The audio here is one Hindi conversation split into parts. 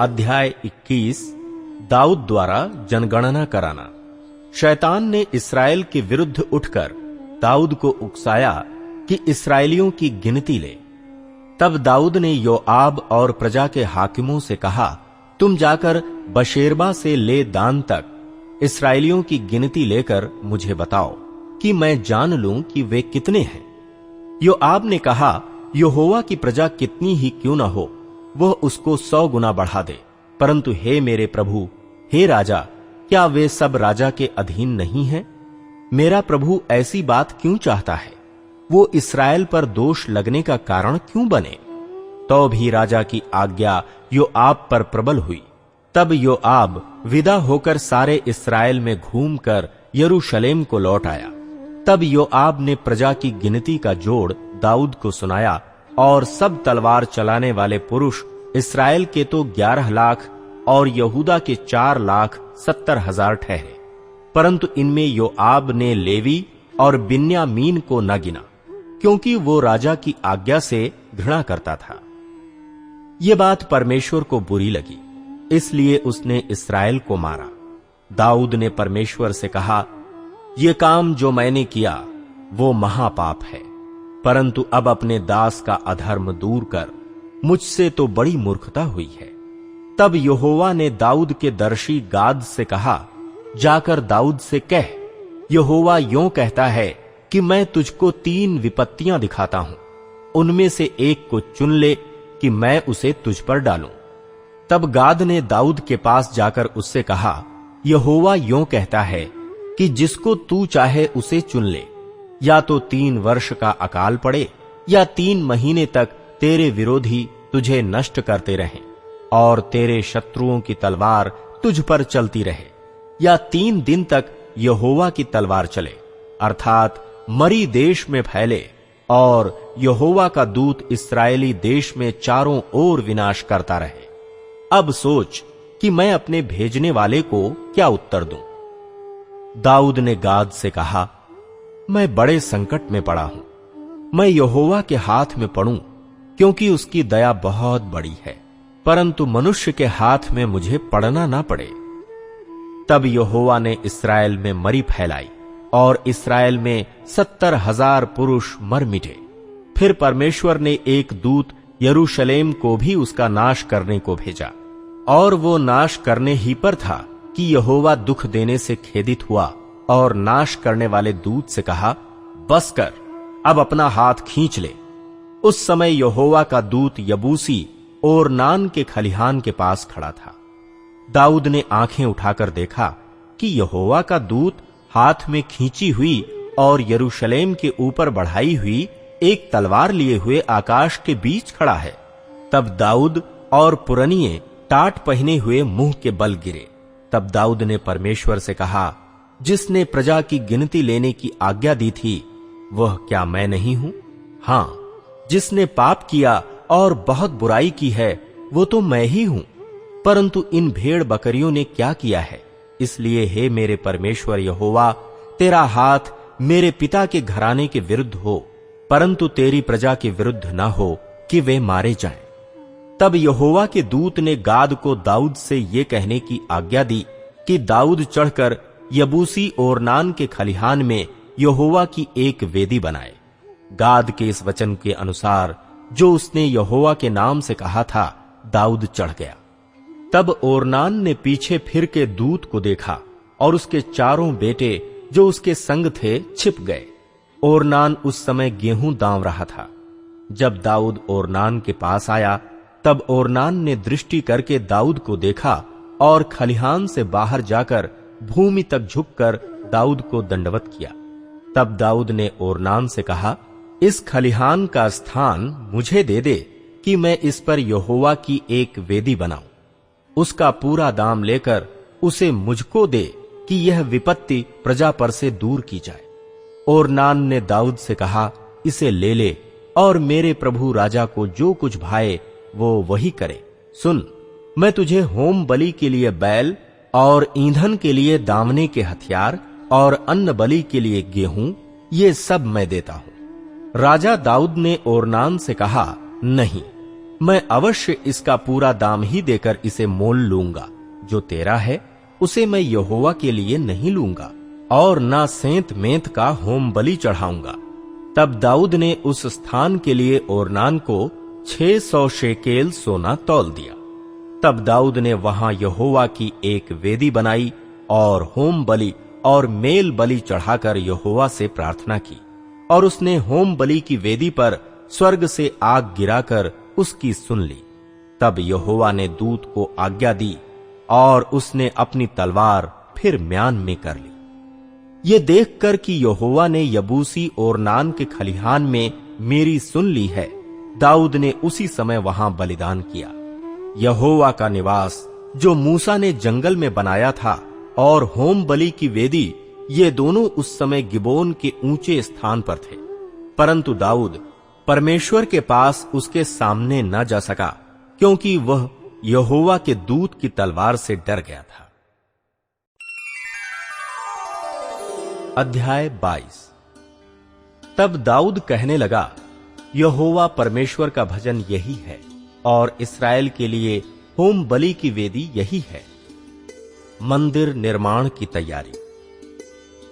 अध्याय 21 दाऊद द्वारा जनगणना कराना। शैतान ने इस्राएल के विरुद्ध उठकर दाऊद को उकसाया कि इस्राएलियों की गिनती ले। तब दाऊद ने योआब और प्रजा के हाकिमों से कहा, तुम जाकर बशेरबा से ले दान तक इस्राएलियों की गिनती लेकर मुझे बताओ कि मैं जान लूं कि वे कितने हैं। योआब ने कहा, यहोवा की प्रजा कितनी ही क्यों न हो, वह उसको 100 गुना बढ़ा दे। परंतु हे मेरे प्रभु, हे राजा, क्या वे सब राजा के अधीन नहीं हैं? मेरा प्रभु ऐसी बात क्यों चाहता है? वो इस्राएल पर दोष लगने का कारण क्यों बने? तो भी राजा की आज्ञा योआब पर प्रबल हुई। तब योआब विदा होकर सारे इस्राएल में घूमकर यरूशलेम को लौट आया। तब योआब ने प्रजा की गिनती का जोड़ दाऊद को सुनाया, और सब तलवार चलाने वाले पुरुष इस्राएल के तो 11 लाख और यहूदा के 4,70,000 ठहरे। परंतु इनमें योआब ने लेवी और बिन्यामीन को न गिना, क्योंकि वो राजा की आज्ञा से घृणा करता था। ये बात परमेश्वर को बुरी लगी, इसलिए उसने इस्राएल को मारा। दाऊद ने परमेश्वर से कहा, ये काम जो मैंने किया वो महापाप है, परंतु अब अपने दास का अधर्म दूर कर, मुझसे तो बड़ी मूर्खता हुई है। तब यहोवा ने दाऊद के दर्शी गाद से कहा, जाकर दाऊद से कह, यहोवा यों कहता है कि मैं तुझको 3 विपत्तियां दिखाता हूं, उनमें से एक को चुन ले कि मैं उसे तुझ पर डालूं। तब गाद ने दाऊद के पास जाकर उससे कहा, यहोवा यों कहता है कि जिसको तू चाहे उसे चुन ले, या तो 3 वर्ष का अकाल पड़े, या 3 महीने तक तेरे विरोधी तुझे नष्ट करते रहें, और तेरे शत्रुओं की तलवार तुझ पर चलती रहे, या 3 दिन तक यहोवा की तलवार चले, अर्थात मरी देश में फैले, और यहोवा का दूत इस्राएली देश में चारों ओर विनाश करता रहे। अब सोच कि मैं अपने भेजने वाले को क्या उत्तर दूं। दाऊद ने गाद से कहा, मैं बड़े संकट में पड़ा हूं, मैं यहोवा के हाथ में पड़ूं, क्योंकि उसकी दया बहुत बड़ी है, परंतु मनुष्य के हाथ में मुझे पड़ना ना पड़े। तब यहोवा ने इस्राएल में मरी फैलाई, और इस्राएल में 70,000 पुरुष मर मिटे। फिर परमेश्वर ने एक दूत यरूशलेम को भी उसका नाश करने को भेजा, और वो नाश करने ही पर था कि यहोवा दुख देने से खेदित हुआ, और नाश करने वाले दूत से कहा, बस कर, अब अपना हाथ खींच ले। उस समय यहोवा का दूत यबूसी ओरनान के खलिहान के पास खड़ा था। दाऊद ने आंखें उठाकर देखा कि यहोवा का दूत हाथ में खींची हुई और यरूशलेम के ऊपर बढ़ाई हुई एक तलवार लिए हुए आकाश के बीच खड़ा है। तब दाऊद और पुरनिये टाट पहने हुए मुंह के बल गिरे। तब दाऊद ने परमेश्वर से कहा, जिसने प्रजा की गिनती लेने की आज्ञा दी थी, वह क्या मैं नहीं हूं? हां, जिसने पाप किया और बहुत बुराई की है, वो तो मैं ही हूं। परंतु इन भेड़ बकरियों ने क्या किया है? इसलिए हे मेरे परमेश्वर यहोवा, तेरा हाथ मेरे पिता के घराने के विरुद्ध हो, परंतु तेरी प्रजा के विरुद्ध न हो कि वे मारे जाएं। तब यहोवा के दूत ने गाद को दाऊद से ये कहने की आज्ञा दी कि दाऊद चढ़कर यबूसी ओरनान के खलिहान में यहोवा की एक वेदी बनाए। गाद के इस वचन के अनुसार जो उसने यहोवा के नाम से कहा था, दाऊद चढ़ गया। तब ओरनान ने पीछे फिर के दूत को देखा, और उसके 4 बेटे जो उसके संग थे छिप गए। ओरनान उस समय गेहूं दांव रहा था। जब दाऊद ओरनान के पास आया, तब ओरनान ने दृष्टि करके दाऊद को देखा, और खलिहान से बाहर जाकर भूमि तक झुककर दाऊद को दंडवत किया। तब दाऊद ने ओरनान से कहा, इस खलिहान का स्थान मुझे दे दे कि मैं इस पर यहोवा की एक वेदी बनाऊं। उसका पूरा दाम लेकर उसे मुझको दे कि यह विपत्ति प्रजा पर से दूर की जाए। ओरनान ने दाऊद से कहा, इसे ले ले, और मेरे प्रभु राजा को जो कुछ भाए वो वही करे। सुन, मैं तुझे होम बलि के लिए बैल, और ईंधन के लिए दावने के हथियार, और अन्न बलि के लिए गेहूं, ये सब मैं देता हूं। राजा दाऊद ने ओरनान से कहा, नहीं, मैं अवश्य इसका पूरा दाम ही देकर इसे मोल लूंगा। जो तेरा है उसे मैं यहोवा के लिए नहीं लूंगा और ना सेंत मेंत का होम बलि चढ़ाऊंगा। तब दाऊद ने उस स्थान के लिए ओरनान को 600 शेकेल सोना तौल दिया। तब दाऊद ने वहां यहोवा की एक वेदी बनाई और होम बलि और मेल बलि चढ़ाकर यहोवा से प्रार्थना की। और उसने होम बलि की वेदी पर स्वर्ग से आग गिराकर उसकी सुन ली। तब यहोवा ने दूत को आज्ञा दी और उसने अपनी तलवार फिर म्यान में कर ली। ये देखकर कि यहोवा ने यबूसी ओरनान के खलिहान में मेरी सुन ली है, दाऊद ने उसी समय वहां बलिदान किया। यहोवा का निवास जो मूसा ने जंगल में बनाया था और होम बलि की वेदी, ये दोनों उस समय गिबोन के ऊंचे स्थान पर थे। परंतु दाऊद परमेश्वर के पास उसके सामने न जा सका, क्योंकि वह यहोवा के दूत की तलवार से डर गया था। अध्याय 22। तब दाऊद कहने लगा, यहोवा परमेश्वर का भजन यही है और इस्राएल के लिए होम बलि की वेदी यही है। मंदिर निर्माण की तैयारी।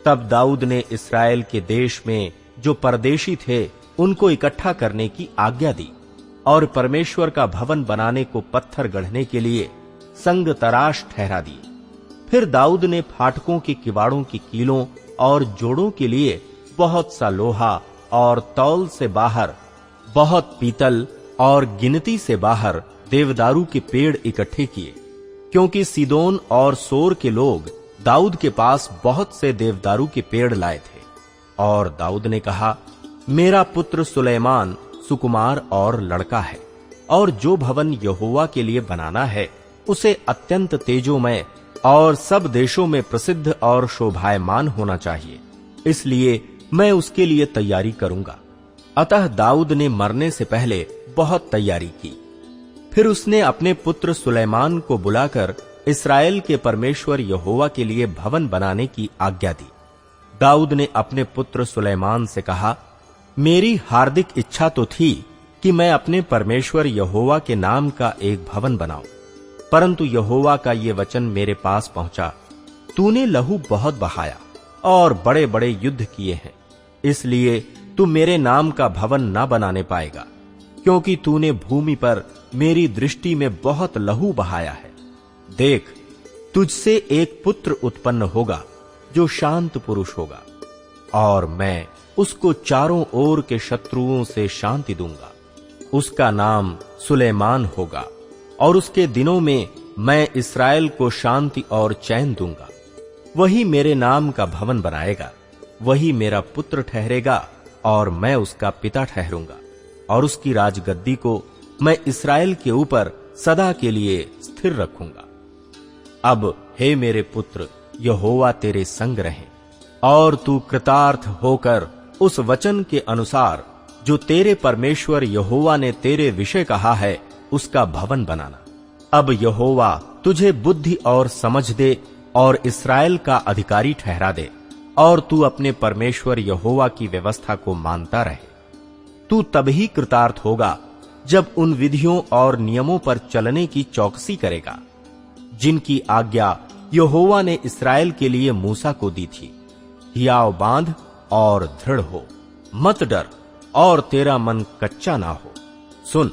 तब दाऊद ने इस्राएल के देश में जो परदेशी थे उनको इकट्ठा करने की आज्ञा दी और परमेश्वर का भवन बनाने को पत्थर गढ़ने के लिए संग तराश ठहरा दिए। फिर दाऊद ने फाटकों के किवाड़ों की कीलों और जोड़ों के लिए बहुत सा लोहा और तौल से बाहर बहुत पीतल और गिनती से बाहर देवदारू के पेड़ इकट्ठे किए, क्योंकि सीदोन और सोर के लोग दाऊद के पास बहुत से देवदारू के पेड़ लाए थे। और दाऊद ने कहा, मेरा पुत्र सुलेमान सुकुमार और लड़का है, और जो भवन यहोवा के लिए बनाना है उसे अत्यंत तेजोमय और सब देशों में प्रसिद्ध और शोभायमान होना चाहिए, इसलिए मैं उसके लिए तैयारी करूंगा। अतः दाऊद ने मरने से पहले बहुत तैयारी की। फिर उसने अपने पुत्र सुलेमान को बुलाकर इस्राएल के परमेश्वर यहोवा के लिए भवन बनाने की आज्ञा दी। दाऊद ने अपने पुत्र सुलेमान से कहा, मेरी हार्दिक इच्छा तो थी कि मैं अपने परमेश्वर यहोवा के नाम का एक भवन बनाऊं, परंतु यहोवा का ये वचन मेरे पास पहुंचा, तूने लहू बहुत बहाया और बड़े बड़े युद्ध किए हैं, इसलिए तू मेरे नाम का भवन न बनाने पाएगा, क्योंकि तूने भूमि पर मेरी दृष्टि में बहुत लहू बहाया है। देख, तुझसे एक पुत्र उत्पन्न होगा जो शांत पुरुष होगा, और मैं उसको चारों ओर के शत्रुओं से शांति दूंगा। उसका नाम सुलेमान होगा, और उसके दिनों में मैं इस्राएल को शांति और चैन दूंगा। वही मेरे नाम का भवन बनाएगा, वही मेरा पुत्र ठहरेगा और मैं उसका पिता ठहरूंगा, और उसकी राजगद्दी को मैं इस्राएल के ऊपर सदा के लिए स्थिर रखूंगा। अब हे मेरे पुत्र, यहोवा तेरे संग रहे, और तू कृतार्थ होकर उस वचन के अनुसार जो तेरे परमेश्वर यहोवा ने तेरे विषय कहा है उसका भवन बनाना। अब यहोवा तुझे बुद्धि और समझ दे और इस्राएल का अधिकारी ठहरा दे, और तू अपने परमेश्वर यहोवा की व्यवस्था को मानता रहे। तू तभी कृतार्थ होगा जब उन विधियों और नियमों पर चलने की चौकसी करेगा जिनकी आज्ञा यहोवा ने इस्राएल के लिए मूसा को दी थी। हियाव बांध और दृढ़ हो, मत डर और तेरा मन कच्चा ना हो। सुन,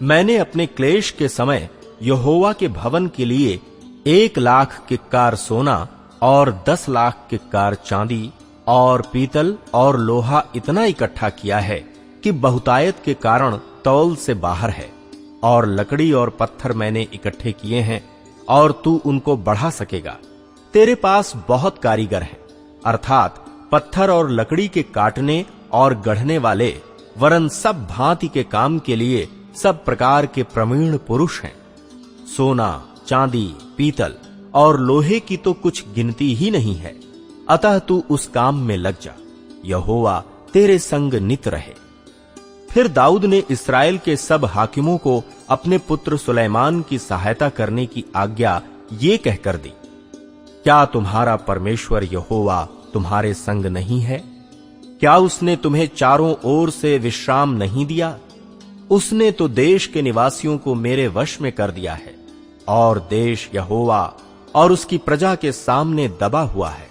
मैंने अपने क्लेश के समय यहोवा के भवन के लिए 1,00,000 किक्कार सोना और 10,00,000 किक्कार चांदी और पीतल और लोहा इतना इकट्ठा किया है कि बहुतायत के कारण तौल से बाहर है। और लकड़ी और पत्थर मैंने इकट्ठे किए हैं, और तू उनको बढ़ा सकेगा। तेरे पास बहुत कारीगर हैं, अर्थात पत्थर और लकड़ी के काटने और गढ़ने वाले, वरन सब भांति के काम के लिए सब प्रकार के प्रवीण पुरुष हैं। सोना, चांदी, पीतल और लोहे की तो कुछ गिनती ही नहीं है। अतः तू उस काम में लग जा, यहोवा तेरे संग नित रहे। फिर दाऊद ने इस्राएल के सब हाकिमों को अपने पुत्र सुलेमान की सहायता करने की आज्ञा ये कहकर दी, क्या तुम्हारा परमेश्वर यहोवा तुम्हारे संग नहीं है? क्या उसने तुम्हें चारों ओर से विश्राम नहीं दिया? उसने तो देश के निवासियों को मेरे वश में कर दिया है, और देश यहोवा और उसकी प्रजा के सामने दबा हुआ है।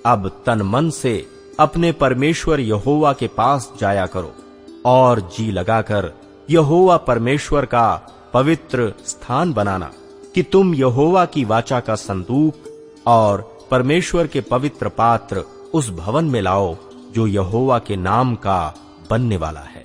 अब तन मन से अपने परमेश्वर यहोवा के पास जाया करो, और जी लगाकर यहोवा परमेश्वर का पवित्र स्थान बनाना, कि तुम यहोवा की वाचा का संदूक और परमेश्वर के पवित्र पात्र उस भवन में लाओ जो यहोवा के नाम का बनने वाला है।